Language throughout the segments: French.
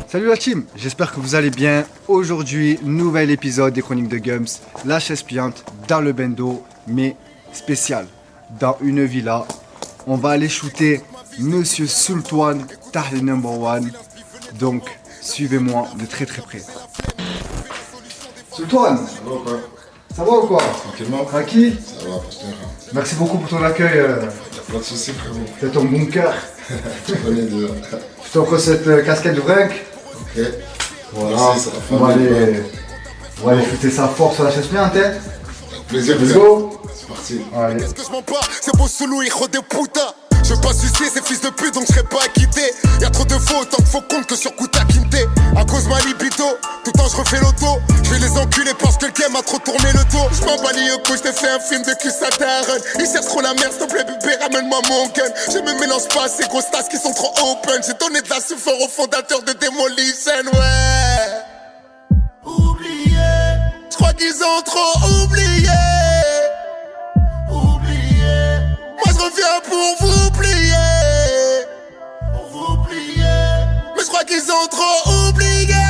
Salut la team, j'espère que vous allez bien. Aujourd'hui, nouvel épisode des Chroniques de Gums, la chaise pliante dans le bendo, mais spécial, dans une villa. On va aller shooter Monsieur Sultan Tahli #1. Donc, suivez-moi de très très près. Sultan, ça va ou quoi? Tranquillement. Tranquille? Ça va, pasteur. Merci beaucoup pour ton accueil. Pas de soucis, frérot. C'est ton bunker. Tu connais déjà. Je t'offre cette casquette de Vrink. Ok. Voilà, Merci, ça va on faire va plaisir. aller shooter sa force sur la chaise pliante, hein. Avec plaisir, Let's frère. go. C'est parti. Allez. Est-ce que je mens pas? C'est beau sous hijo de puta. Je veux pas sucer ces fils de pute donc je serai pas acquitté. Y'a trop de faux, autant de faux comptes que sur Kuta Kinte. À cause ma libido, tout le temps je refais l'auto. Je vais les enculer parce que le game a trop tourné le dos. Je m'en bats les yeux, je t'ai fait un film de cul sataron. Ils cherchent trop la merde, s'il te plaît bébé, ramène-moi mon gun. Je me mélange pas à ces grosses tasses qui sont trop open. J'ai donné de la suffeur au fondateur de Demolition, ouais. Oublié, je crois qu'ils ont trop oublié. Moi je reviens pour vous plier. Pour vous plier. Mais je crois qu'ils ont trop oublié.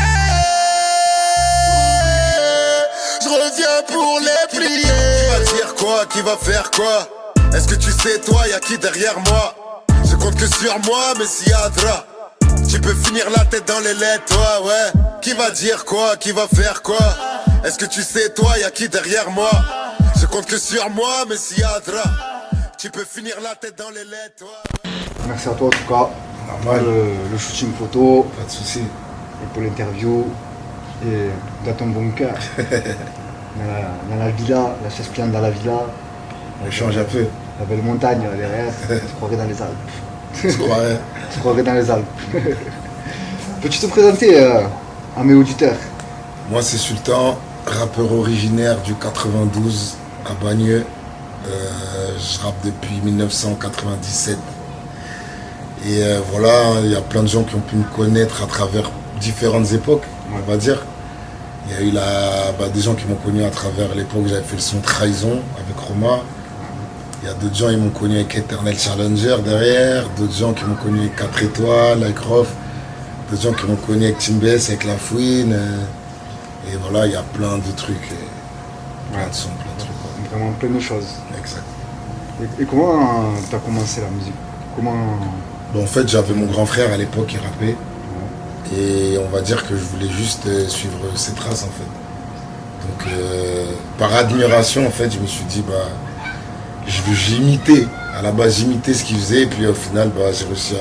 Je reviens pour les plier. Qui va dire quoi? Qui va faire quoi? Est-ce que tu sais toi, y'a qui derrière moi? Je compte que sur moi, mais s'il y a drap, tu peux finir la tête dans les lettres, toi, ouais. Qui va dire quoi? Qui va faire quoi? Est-ce que tu sais toi, y'a qui derrière moi? Je compte que sur moi, mais s'il y a drap, tu peux finir la tête dans les lettres, toi. Merci à toi en tout cas pour Normal. le shooting photo Pas de soucis. et pour l'interview et dans ton bunker. dans la villa, la chaise pliante dans la villa, On change un peu. la belle montagne derrière, on se croirait dans les Alpes. Tu croirais? On se croirait dans les Alpes. Peux-tu te présenter à mes auditeurs? Moi, c'est Sultan, rappeur originaire du 92 à Bagneux. Je rappe depuis 1997. Et voilà, il y a plein de gens qui ont pu me connaître à travers différentes époques, on va dire. Il y a eu des gens qui m'ont connu à travers l'époque où j'avais fait le son Trahison avec Roma. Il y a d'autres gens qui m'ont connu avec Eternal Challenger derrière. D'autres gens qui m'ont connu avec 4 étoiles, avec Rof. D'autres gens qui m'ont connu avec Team BS, avec La Fouine. Et voilà, il y a plein de trucs. Plein de sons, plein de trucs. Vraiment plein de choses. Exact. Et comment tu as commencé la musique? Comment... Bon, en fait, j'avais mon grand frère à l'époque qui rappait. Et on va dire que je voulais juste suivre ses traces en fait. Donc par admiration en fait, je me suis dit j'imitais. À la base j'imitais ce qu'il faisait et puis au final j'ai réussi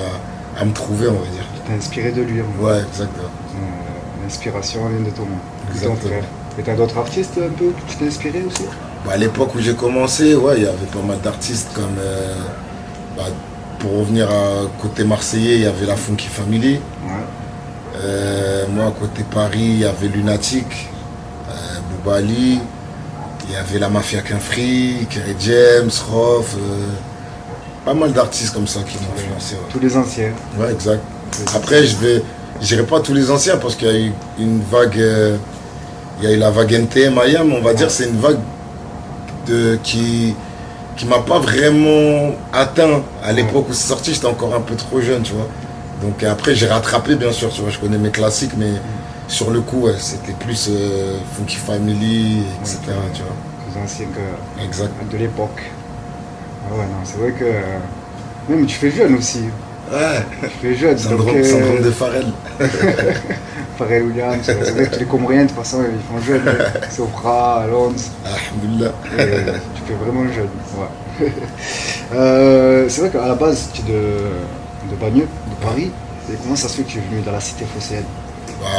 à me trouver, on va dire. Tu t'es inspiré de lui. Ouais, exactement. L'inspiration vient de ton Exactement. frère. Et t'as d'autres artistes un peu que tu t'es inspiré aussi? À l'époque où j'ai commencé, ouais, il y avait pas mal d'artistes comme pour revenir à côté marseillais, il y avait la Funky Family. Ouais. Moi, côté Paris, il y avait Lunatic, Bouba Ali, il y avait la Mafia Quinfri, Kerry James, Rof, pas mal d'artistes comme ça qui m'ont influencé. Tous les anciens. Ouais, exact. Après, j'irai pas tous les anciens parce qu'il y a eu une vague, il y a eu la vague NTM, IAM, on va dire, c'est une vague qui m'a pas vraiment atteint à l'époque où c'est sorti, j'étais encore un peu trop jeune, tu vois. Donc après j'ai rattrapé bien sûr, tu vois, je connais mes classiques, mais sur le coup ouais, c'était plus Funky Family, etc. Tu vois. Plus anciens que Exact. de l'époque. Ah ouais, non, c'est vrai que... Même tu fais jeune aussi. Ouais. Tu fais jeune. Syndrome de Pharrell. Pharrell Williams, c'est vrai que tous les Comoriens de toute façon ils font jeune. Sopra, Alonso. Alhamdoulilah. Tu fais vraiment jeune. Ouais. C'est vrai qu'à la base tu es de Bagneux, de Paris. Et comment ça se fait que tu es venu dans la cité phocéenne?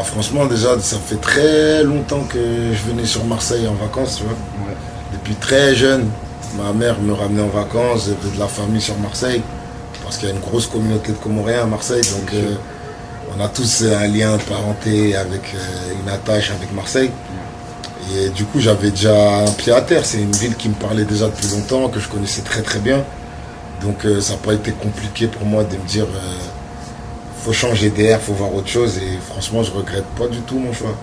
Franchement déjà ça fait très longtemps que je venais sur Marseille en vacances, tu vois. Ouais. Depuis très jeune, ma mère me ramenait en vacances, j'avais de la famille sur Marseille, parce qu'il y a une grosse communauté de Comoriens à Marseille, donc on a tous un lien de parenté avec une attache avec Marseille. Et du coup j'avais déjà un pied à terre, c'est une ville qui me parlait déjà depuis longtemps, que je connaissais très très bien. Donc ça n'a pas été compliqué pour moi de me dire faut changer d'air, faut voir autre chose, et franchement je regrette pas du tout mon choix.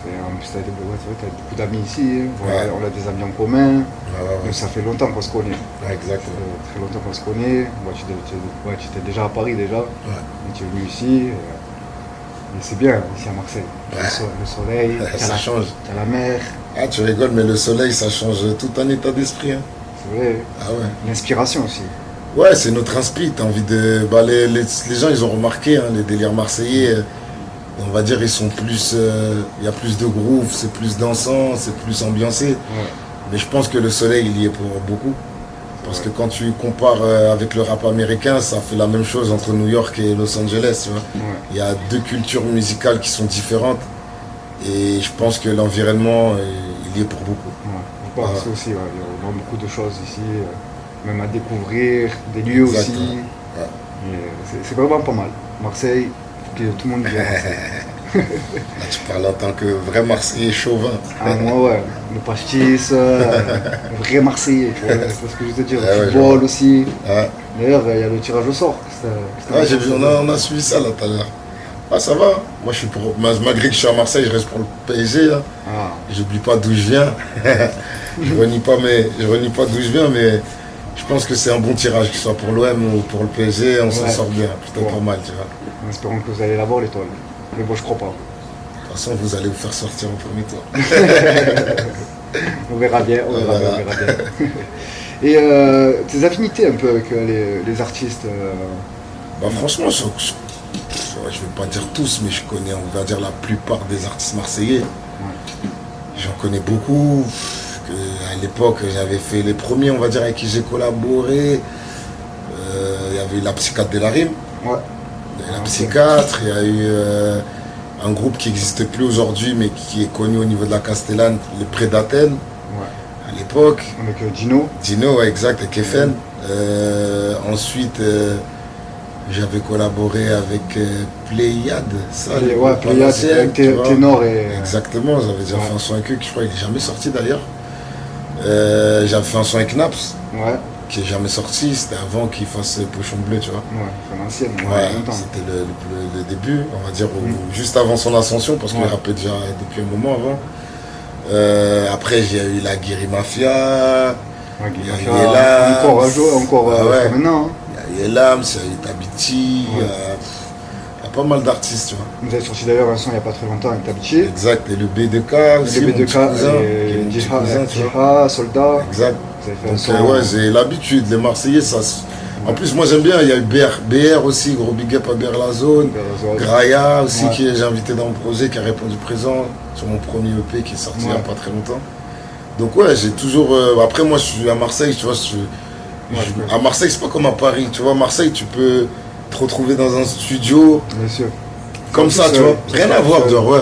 Et en plus, t'as beaucoup d'amis ici, hein. On a des amis en commun, donc ça fait longtemps qu'on se connaît. Exactement. Très longtemps qu'on se connaît. Tu étais déjà à Paris déjà, et tu es venu ici. Mais c'est bien ici à Marseille. Le soleil, ça change. T'as la mer. Ah, tu rigoles, mais le soleil, ça change tout un état d'esprit. Hein. C'est vrai. Ah ouais. L'inspiration aussi. Ouais, c'est notre inspi. T'as envie de. Bah, les gens, ils ont remarqué, hein, les délires marseillais. On va dire, ils sont plus. Il y a plus de groove, c'est plus dansant, c'est plus ambiancé. Ouais. Mais je pense que le soleil, il y est pour beaucoup. Parce que quand tu compares avec le rap américain, ça fait la même chose entre New York et Los Angeles. Tu vois. Ouais. Il y a deux cultures musicales qui sont différentes. Et je pense que l'environnement, il y est pour beaucoup. Ouais. Je pense aussi, il y a vraiment beaucoup de choses ici, même à découvrir, des lieux Exactement. aussi. Ouais. C'est vraiment pas mal. Marseille, il faut que tout le monde vienne à Marseille. Là, tu parles en tant que vrai Marseillais chauvin. Ah, moi, ouais, le pastis, le vrai Marseillais, tu vois, c'est ce que je veux te dire. Ouais, Le football aussi. Ouais. D'ailleurs, il y a le tirage au sort. Ouais, j'ai vu, on a suivi ça là tout à l'heure. Ah, ça va. Moi, je suis pour. Malgré que je suis à Marseille, je reste pour le PSG. Hein. Ah, J'oublie pas d'où je viens. Je renie pas d'où je viens, mais je pense que c'est un bon tirage, que ce soit pour l'OM ou pour le PSG, on s'en Ouais. sort bien. Plutôt Ouais. pas mal, tu vois. en espérant que vous allez l'avoir, l'étoile. Mais bon, je crois pas. De toute façon, vous allez vous faire sortir au premier tour. On verra bien, on verra bien. Et tes affinités un peu avec les artistes Bah, franchement, je vais pas dire tous, mais je connais, on va dire, la plupart des artistes marseillais. J'en connais beaucoup. À l'époque, j'avais fait les premiers, on va dire, avec qui j'ai collaboré. Il y avait la Psychiatre de la Rime. Ouais. Il y a la Psychiatre, il y a eu un groupe qui n'existe plus aujourd'hui, mais qui est connu au niveau de la Castellane, les Prés d'Athènes, Ouais. à l'époque. Avec Dino. Dino, ouais, exact, avec FN. Ensuite, j'avais collaboré avec Pléiade, ça, le Ouais, groupe à Pléiade, l'ancienne, avec tu vois. Ténor et. Exactement, j'avais déjà fait un son avec eux, que je crois qu'il n'est jamais sorti d'ailleurs. J'avais fait un son avec Naps, Ouais, qui n'est jamais sorti, c'était avant qu'il fasse Pochon Bleu, tu vois. ouais, c'est l'ancienne, Ouais, longtemps. c'était le début, on va dire, juste avant son ascension, parce qu'il rappait déjà depuis un moment avant. Après, j'ai eu la Guéri Mafia, Ouais, il y a Guy eu Mafia, Elam, encore à jouer, encore Ah ouais. maintenant. Hein. il y a eu Elam, il y a eu Tabiti, Ouais. il y a pas mal d'artistes, tu vois. Vous avez sorti d'ailleurs un son il n'y a pas très longtemps avec Tabichi. Exact, et le B2K aussi, Le mon petit B2K cousin, qui est et mon petit cousin, tu vois. Jiha, Soldat. Exact. Vous avez fait un Donc son. ouais, j'ai l'habitude, les Marseillais, ça. En plus, moi j'aime bien, il y a eu BR aussi, gros big up à BR La Zone. Graya aussi, Ouais. qui j'ai invité dans mon projet, qui a répondu présent sur mon premier EP qui est sorti il n'y a pas très longtemps. Donc ouais, j'ai toujours. Après, moi je suis à Marseille, tu vois. À Marseille, c'est pas comme à Paris, tu vois. À Marseille, tu peux te retrouver dans un studio Bien sûr. comme ça, tu vois. Rien à voir, de genre, ouais.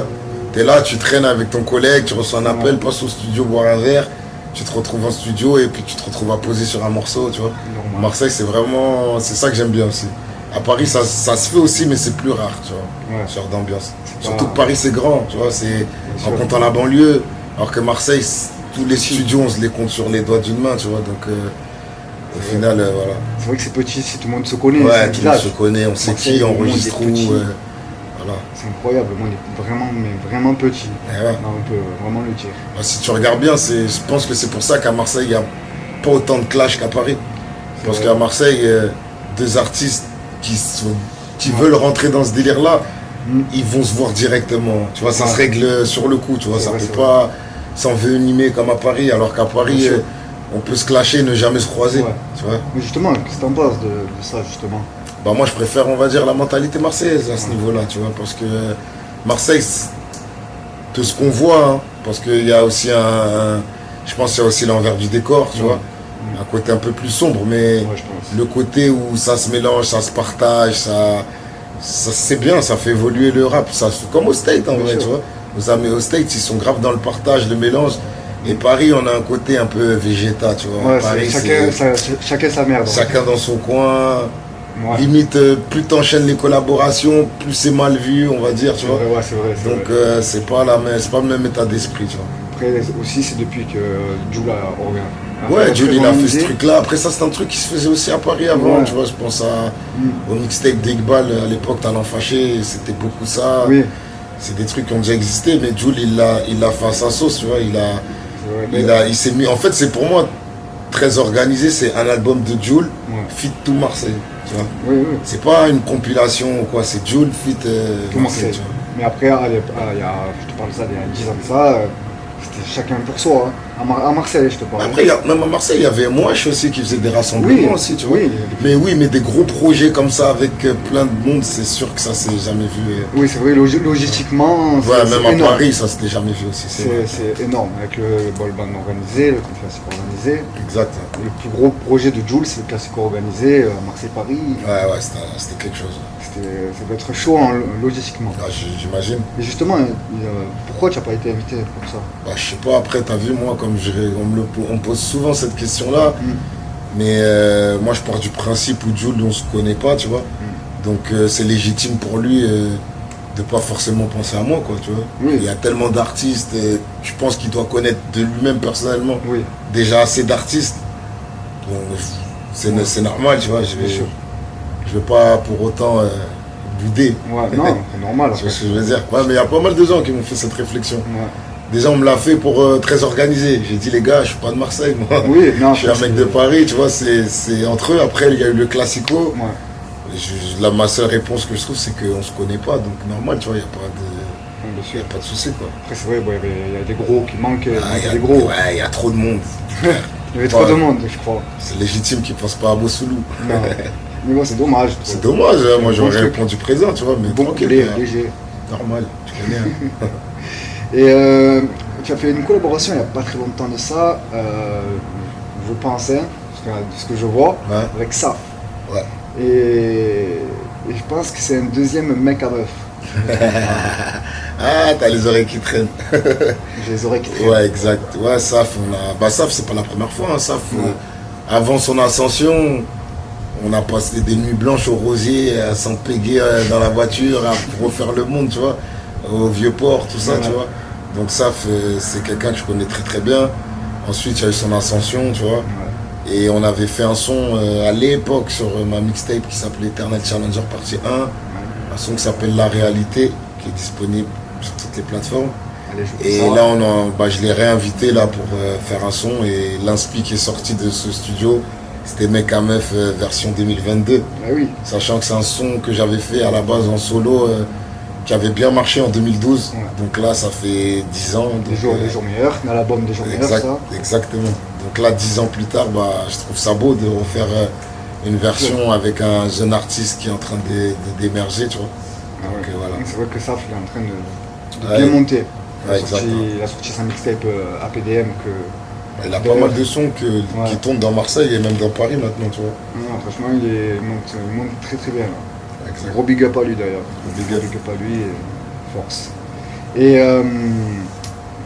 T'es là, tu traînes avec ton collègue, tu reçois un appel, passe au studio boire un verre, tu te retrouves en studio et puis tu te retrouves à poser sur un morceau, tu vois. Normal. Marseille, c'est vraiment. C'est ça que j'aime bien aussi. À Paris, ça se fait aussi, mais c'est plus rare, tu vois. Ouais. Ce genre d'ambiance. C'est Surtout pas- que Paris, c'est grand, tu vois. C'est en sûr. comptant la banlieue. Alors que Marseille, tous les studios, on se les compte sur les doigts d'une main, tu vois. Donc, au final, voilà. C'est vrai que c'est petit, si tout le monde se connaît, Ouais, c'est un tout le monde village. se connaît, on sait Marseille, qui le monde enregistre est où. petit. Voilà. C'est incroyable, le monde est vraiment, mais vraiment petit. Et ouais. Non, on peut vraiment le dire. Bah, si tu regardes bien, je pense que c'est pour ça qu'à Marseille, il n'y a pas autant de clash qu'à Paris. Parce vrai. qu'à Marseille, deux artistes qui veulent rentrer dans ce délire-là, ils vont se voir directement. Tu vois, ça Ouais. se règle sur le coup, tu vois, C'est ça vrai, peut c'est pas s'envenimer comme à Paris, alors qu'à Paris, Bien sûr. on peut se clasher et ne jamais se croiser. Ouais. Tu vois. Mais justement, qu'est-ce que t'en penses de ça, justement? Bah, moi, je préfère, on va dire, la mentalité marseillaise à ce niveau-là, tu vois, parce que Marseille, de ce qu'on voit, hein, parce qu'il y a aussi je pense qu'il y a aussi l'envers du décor, tu vois, un côté un peu plus sombre, mais Ouais, je pense. le côté où ça se mélange, ça se partage, ça c'est bien, ça fait évoluer le rap, ça, comme au States en Bien vrai, sûr. tu vois. Nos amis au States, ils sont graves dans le partage, le mélange, et Paris, on a un côté un peu végéta, tu vois. Ouais, Paris, chacun sa merde. chacun dans son coin. Ouais. Limite, plus t'enchaînes les collaborations, plus c'est mal vu, on va dire, tu C'est vois. vrai, ouais, c'est vrai. Donc c'est pas le même état d'esprit, tu vois. Après, aussi, c'est depuis que Jula revient. Ouais, Jules, il a fait ce truc-là. Après, ça, c'est un truc qui se faisait aussi à Paris avant, Ouais. tu vois. Je pense au mixtape d'Iqbal, à l'époque, Talent Fâché, c'était beaucoup ça. Oui. c'est des trucs qui ont déjà existé, mais Jul, il l'a fait à sa sauce, tu vois. Il s'est mis. En fait, c'est pour moi très organisé. C'est un album de Jul, fit tout Marseille, tu vois. Oui, oui. C'est pas une compilation ou quoi, c'est Jul, fit Tout Marseille. tu vois. Mais après, je te parle de ça il y a 10 ans de ça, c'était chacun pour soi. Hein. À Marseille, je te parle. Après, même à Marseille, il y avait Moash aussi qui faisait des rassemblements aussi, tu vois. Oui. Mais des gros projets comme ça avec plein de monde, c'est sûr que ça s'est jamais vu. Oui, c'est vrai, logistiquement. Ouais, même à énorme. Paris, ça s'était jamais vu aussi. C'est énorme, avec le ball band organisé, le classico organisé. Exact. Le plus gros projet de Jul, c'est le classico organisé à Marseille-Paris. Ouais, c'était quelque chose. Ça doit être chaud logistiquement. Ah, j'imagine. Et justement, pourquoi tu n'as pas été invité pour ça? Bah, je sais pas, après, t'as vu, moi, comme on me pose souvent cette question-là, mais moi, je pars du principe où Jul, on se connaît pas, tu vois. Donc, c'est légitime pour lui de pas forcément penser à moi, quoi, tu vois. Oui. Il y a tellement d'artistes, et je pense qu'il doit connaître de lui-même personnellement déjà assez d'artistes. Donc, c'est normal, tu vois. Je vais pas pour autant bouder. Ouais, non, c'est normal. C'est ce que je veux dire. Ouais, mais il y a pas mal de gens qui m'ont fait cette réflexion. Ouais. Déjà, on me l'a fait pour très organisé. J'ai dit, les gars, je suis pas de Marseille, moi. Oui, non, je suis un mec de Paris, tu vois, c'est entre eux. Après, il y a eu le Classico. Ouais. Ma seule réponse que je trouve, c'est qu'on se connaît pas. Donc, normal, tu vois, il n'y a pas de souci, quoi. Après, c'est vrai, il y a des gros qui manquent. Il y a des gros. Ouais, il y a trop de monde. Il y avait trop de monde, je crois. C'est légitime qu'ils ne pensent pas à Bossoulou. Non. Mais bon, c'est dommage. C'est dommage, hein. Moi j'aurais répondu présent, tu vois, mais bon, léger. Normal, tu connais. Hein. Et tu as fait une collaboration il n'y a pas très longtemps de ça, je pense, hein, de ce que je vois, avec Saf. Ouais. Et je pense que c'est un deuxième mec à meuf. Ah, t'as les oreilles qui traînent. J'ai les oreilles qui traînent. Ouais, exact. Ouais, Saf, Saf, c'est pas la première fois. Hein. Saf, avant son ascension, on a passé des nuits blanches au Rosier, à s'en péguer dans la voiture, à refaire le monde, tu vois, au Vieux-Port, tout ça, tu vois. Donc Saf, c'est quelqu'un que je connais très très bien. Ensuite, il y a eu son ascension, tu vois. Et on avait fait un son à l'époque sur ma mixtape qui s'appelait Eternal Challenger partie 1. Un son qui s'appelle La Réalité, qui est disponible sur toutes les plateformes. Et là, je l'ai réinvité là pour faire un son. Et l'inspi qui est sorti de ce studio, c'était Mec à Meuf version 2022. Ah oui. Sachant que c'est un son que j'avais fait à la base en solo, qui avait bien marché en 2012. Donc là, ça fait 10 ans. Des jours meilleurs, dans l'album Des jours meilleurs, ça. Exactement. Donc là, 10 ans plus tard, je trouve ça beau de refaire une version avec un jeune artiste qui est en train d'émerger, tu vois. Donc, voilà. C'est vrai que Saf il est en train de bien monter. Il a sorti sa mixtape APDM que... Il a pas mal de sons qui tournent dans Marseille et même dans Paris maintenant, tu vois. Non, franchement, il monte très très bien. Là. Gros big up à lui d'ailleurs. Big up à lui, force. Et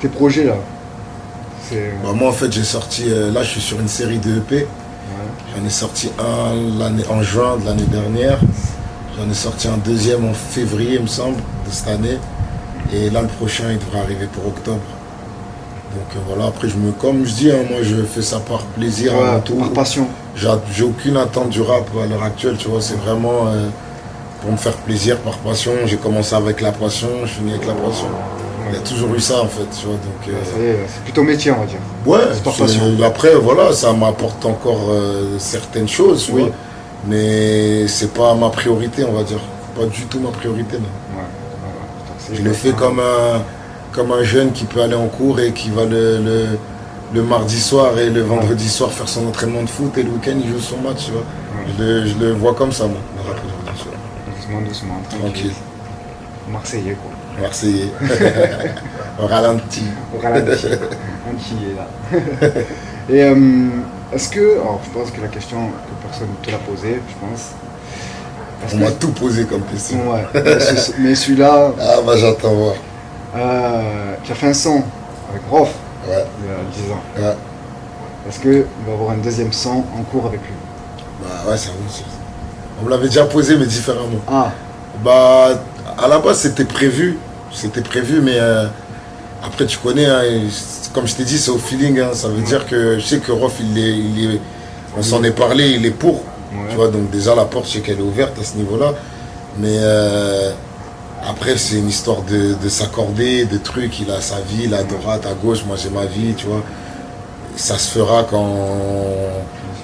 tes projets là moi en fait j'ai sorti, là je suis sur une série de EP. J'en ai sorti un en juin de l'année dernière. J'en ai sorti un deuxième en février, il me semble, de cette année. Et là, le prochain, il devrait arriver pour octobre. Donc voilà, après, comme je dis, hein, moi, je fais ça par plaisir avant tout. Par passion. J'ai aucune attente du rap à l'heure actuelle, tu vois. C'est vraiment pour me faire plaisir, par passion. J'ai commencé avec la passion, je finis avec la passion. Il y a toujours eu ça, en fait, tu vois. Donc, c'est plutôt métier, on va dire. Ouais, c'est par passion. Après, voilà, ça m'apporte encore certaines choses, tu vois. Mais c'est pas ma priorité, on va dire. Pas du tout ma priorité, non. Je le fais comme un jeune qui peut aller en cours et qui va le mardi soir et le vendredi soir faire son entraînement de foot et le week-end il joue son match, tu vois. Je le vois comme ça, moi. Doucement, tranquille. Marseillais, quoi. Marseillais. Au ralenti. Un qui est là. Et est-ce que, alors je pense que la question que personne ne te l'a posée, je pense. On m'a tout posé comme question. Ouais, mais celui-là... Ah j'attends voir. Tu as fait un son avec Rof il y a 10 ans. Ouais. Est-ce qu'il va y avoir un deuxième son en cours avec lui? Ouais, ça va. On me l'avait déjà posé, mais différemment. Ah. À la base, c'était prévu, mais après, tu connais, hein, comme je t'ai dit, c'est au feeling. Hein, ça veut dire que je sais que Rof, on s'en est parlé, il est pour. Tu vois, donc déjà la porte, je sais qu'elle est ouverte à ce niveau-là. Mais Après, c'est une histoire de s'accorder, de trucs. Il a sa vie, il a à droite, à gauche, moi j'ai ma vie, tu vois. Ça se fera quand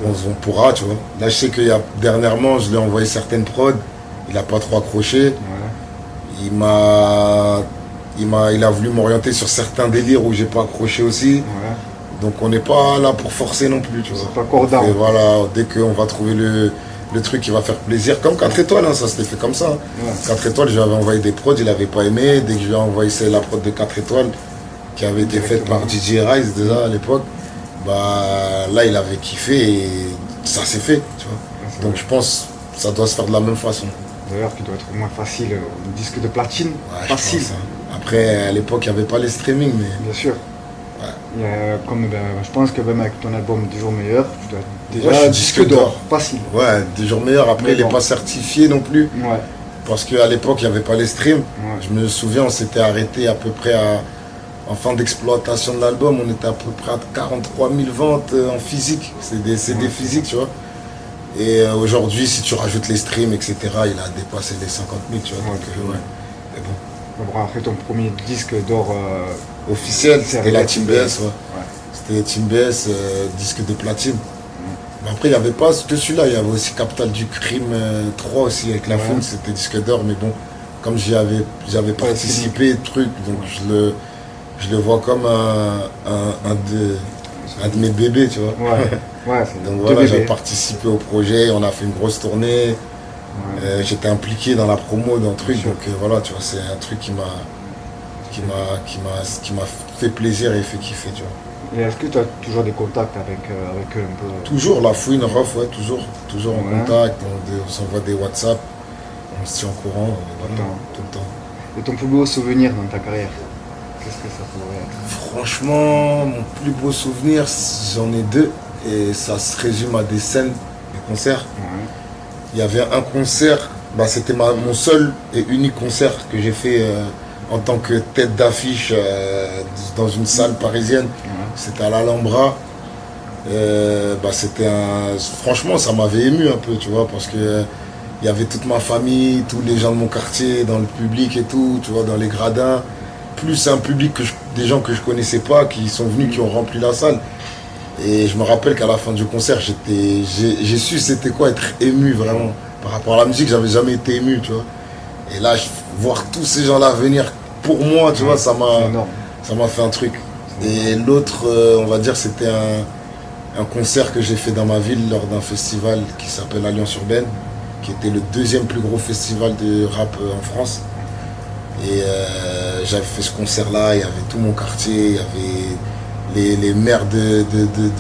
on pourra, tu vois. Là, je sais que dernièrement, je lui ai envoyé certaines prods. Il n'a pas trop accroché. Ouais. Il a voulu m'orienter sur certains délires où j'ai pas accroché aussi. Ouais. Donc on n'est pas là pour forcer non plus, tu vois. C'est pas cordant. Et voilà, dès qu'on va trouver le truc qui va faire plaisir, comme 4 étoiles, hein, ça s'était fait comme ça. Hein. Ouais. 4 étoiles, je lui avais envoyé des prods, il n'avait pas aimé. Dès que je lui ai envoyé la prod de 4 étoiles, qui avait été faite par DJ Rise déjà à l'époque, bah là il avait kiffé et ça s'est fait, tu vois. Ouais, donc vrai. je pense que ça doit se faire de la même façon. D'ailleurs, qui doit être moins facile, le disque de platine, Ouais, facile. je pense, hein. Après, à l'époque, il n'y avait pas les streaming, mais Bien sûr. Ouais. Il y a, comme, je pense que même avec ton album des jours meilleurs, tu dois déjà Ouais, je suis disque d'or, facile. ouais, des jours meilleurs. Après, Mais il n'est bon. pas certifié non plus. Ouais. Parce qu'à l'époque, il n'y avait pas les streams. Ouais. Je me souviens, on s'était arrêté à peu près en fin d'exploitation de l'album. On était à peu près à 43 000 ventes en physique. C'est des CD physiques, tu vois. Et aujourd'hui, si tu rajoutes les streams, etc., il a dépassé les 50 000, tu vois. Ouais, donc, ouais. ouais. Mais bon. Mais bon, après ton premier disque d'or, Officiel, C'est c'était la avec Team Team BS, ouais. C'était Team BS, disque de platine. Mais après, il n'y avait pas que celui-là, il y avait aussi Capital du Crime 3 aussi, avec la Ouais. Funk, c'était disque d'or, mais bon, comme j'avais participé, truc, donc je le vois comme un de mes bébés, tu vois. ouais, ouais, c'est Donc deux voilà, bébés. j'ai participé au projet, on a fait une grosse tournée, Ouais. j'étais impliqué dans la promo, dans le truc, sûr. donc voilà, tu vois, c'est un truc qui m'a fait plaisir et fait kiffer, tu vois. Et est-ce que tu as toujours des contacts avec eux un peu Toujours la fouine, Rof, ouais, toujours en Ouais. contact, on s'envoie des WhatsApp, on se tient au courant, voilà, le temps. tout le temps. Et ton plus beau souvenir dans ta carrière, qu'est-ce que ça pourrait être? Franchement, mon plus beau souvenir, j'en ai deux, et ça se résume à des scènes, des concerts. Ouais. Il y avait un concert, bah, c'était mon seul et unique concert que j'ai fait en tant que tête d'affiche dans une salle parisienne. Ouais. C'était à l'Alhambra. Bah, franchement, ça m'avait ému un peu, tu vois, parce que il y avait toute ma famille, tous les gens de mon quartier, dans le public et tout, tu vois, dans les gradins. Plus un public des gens que je connaissais pas, qui sont venus, qui ont rempli la salle. Et je me rappelle qu'à la fin du concert, j'ai su c'était quoi être ému vraiment. Par rapport à la musique, j'avais jamais été ému, tu vois. Et là, voir tous ces gens-là venir pour moi, tu vois, C'est énorme. ça m'a fait un truc. Et l'autre, on va dire, c'était un concert que j'ai fait dans ma ville lors d'un festival qui s'appelle Alliance Urbaine, qui était le deuxième plus gros festival de rap en France. Et j'avais fait ce concert-là, il y avait tout mon quartier, il y avait les mères de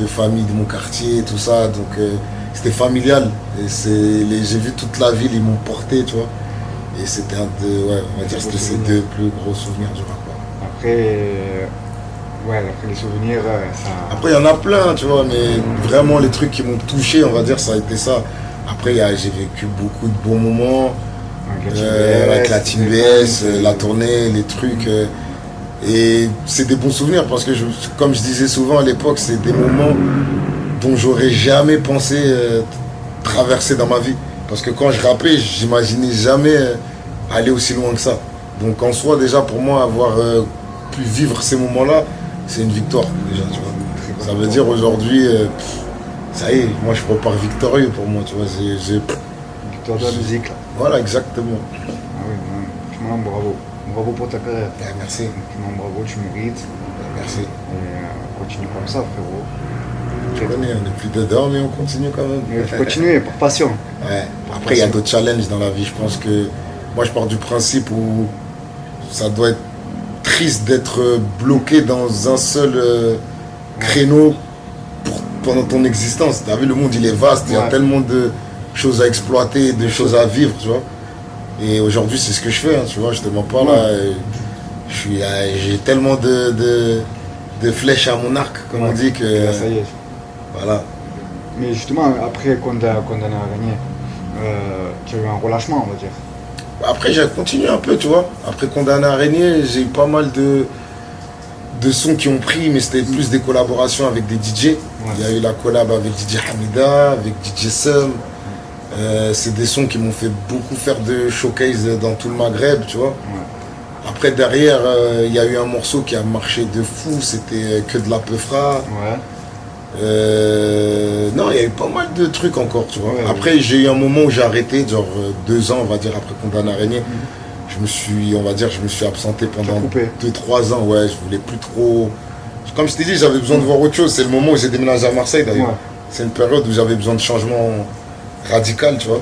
famille de mon quartier, tout ça. Donc c'était familial. Et j'ai vu toute la ville, ils m'ont porté, tu vois. Et c'était on va dire, c'était ces deux plus gros souvenirs du rap. Après les souvenirs, ça. Après, il y en a plein, tu vois, mais vraiment les trucs qui m'ont touché, on va dire, ça a été ça. Après, j'ai vécu beaucoup de bons moments avec la Team BS, la tournée, les trucs. Et c'est des bons souvenirs parce que, comme je disais souvent à l'époque, c'est des moments dont j'aurais jamais pensé traverser dans ma vie. Parce que quand je rappais, j'imaginais jamais aller aussi loin que ça. Donc en soi, déjà, pour moi, avoir pu vivre ces moments-là, c'est une victoire, déjà, tu vois. Ça veut dire aujourd'hui, ça y est, moi je repars victorieux pour moi, tu vois. Victoire de la musique, là. Voilà, exactement. Ah oui, franchement, bravo. Bravo pour ta carrière. Merci. Franchement, bravo, tu mérites. Merci. Et continue comme ça, frérot. Tu connais, on n'est plus dedans, mais on continue quand même. Il faut continuer, par passion. Ouais. Après, il y a d'autres challenges dans la vie. Je pense que moi, je pars du principe où ça doit être triste d'être bloqué dans un seul créneau pendant ton existence. Tu as vu, le monde, il est vaste. Il y a tellement de choses à exploiter, de choses à vivre, tu vois. Et aujourd'hui, c'est ce que je fais, hein, tu vois. Je te mens pas là. J'ai tellement de flèches à mon arc, comme on dit, que... Ça y est. Voilà. Mais justement, après Condamné à régner, tu as eu un relâchement, on va dire. Après, j'ai continué un peu, tu vois. Après Condamné à régner, j'ai eu pas mal de sons qui ont pris, mais c'était plus des collaborations avec des DJ. Ouais. Il y a eu la collab avec DJ Hamida, avec DJ Sum, C'est des sons qui m'ont fait beaucoup faire de showcase dans tout le Maghreb, tu vois. Ouais. Après, derrière, il y a eu un morceau qui a marché de fou, c'était Que de la Peufra. Ouais. Non, il y a eu pas mal de trucs encore, tu vois. Ouais, après, j'ai eu un moment où j'ai arrêté, genre 2 ans, on va dire, après Condamné Araignée. Je me suis, on va dire, je me suis absenté pendant coupé. 2-3 ans, ouais, je voulais plus trop... Comme je t'ai dit, j'avais besoin de voir autre chose. C'est le moment où j'ai déménagé à Marseille, d'ailleurs. Ouais. C'est une période où j'avais besoin de changement radical, tu vois.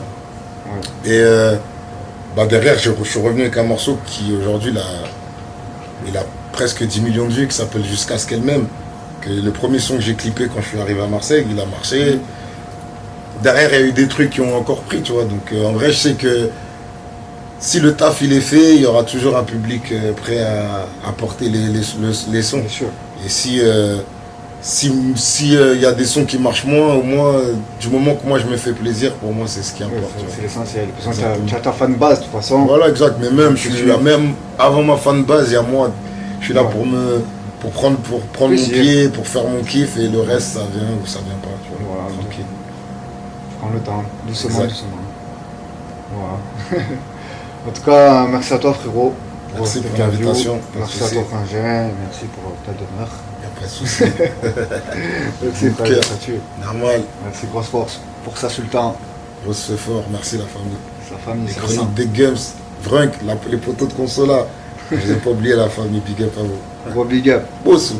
Ouais. Et derrière, je suis revenu avec un morceau qui, aujourd'hui, il a presque 10 millions de vues, qui s'appelle Jusqu'à ce qu'elle m'aime. Le premier son que j'ai clippé quand je suis arrivé à Marseille, il a marché. Derrière, il y a eu des trucs qui ont encore pris, tu vois. Donc, en vrai, je sais que si le taf il est fait, il y aura toujours un public prêt à porter les sons. Bien sûr. Et si y a des sons qui marchent moins, au moins, du moment que moi je me fais plaisir, pour moi c'est ce qui Ouais, importe. tu vois. c'est l'essentiel. Parce que tu as ta fan base de toute façon. Voilà, exact. Mais même, même avant ma fan base, il y a moi. Je suis là Ouais. pour prendre mon Plaisir. pied, pour faire mon kiff, et le reste ça vient ou ça vient pas. Tu vois. Voilà, Tranquille. Prends le temps, doucement, Exact. doucement. Voilà. En tout cas, merci à toi frérot Merci cette pour interview. l'invitation. Pas de Merci à souci. toi frangin, merci pour ta demeure. Y a pas de souci. Merci Mon frère, cœur. là-dessus. Normal. Merci, grosse force pour ça sultan. On se fait fort. Merci la famille. Sa famille, Les c'est ça. chroniques des Gums, Vrunk, les poteaux de consola. Je n'ai pas oublié la famille, big up à vous. Gros big up. Bossou.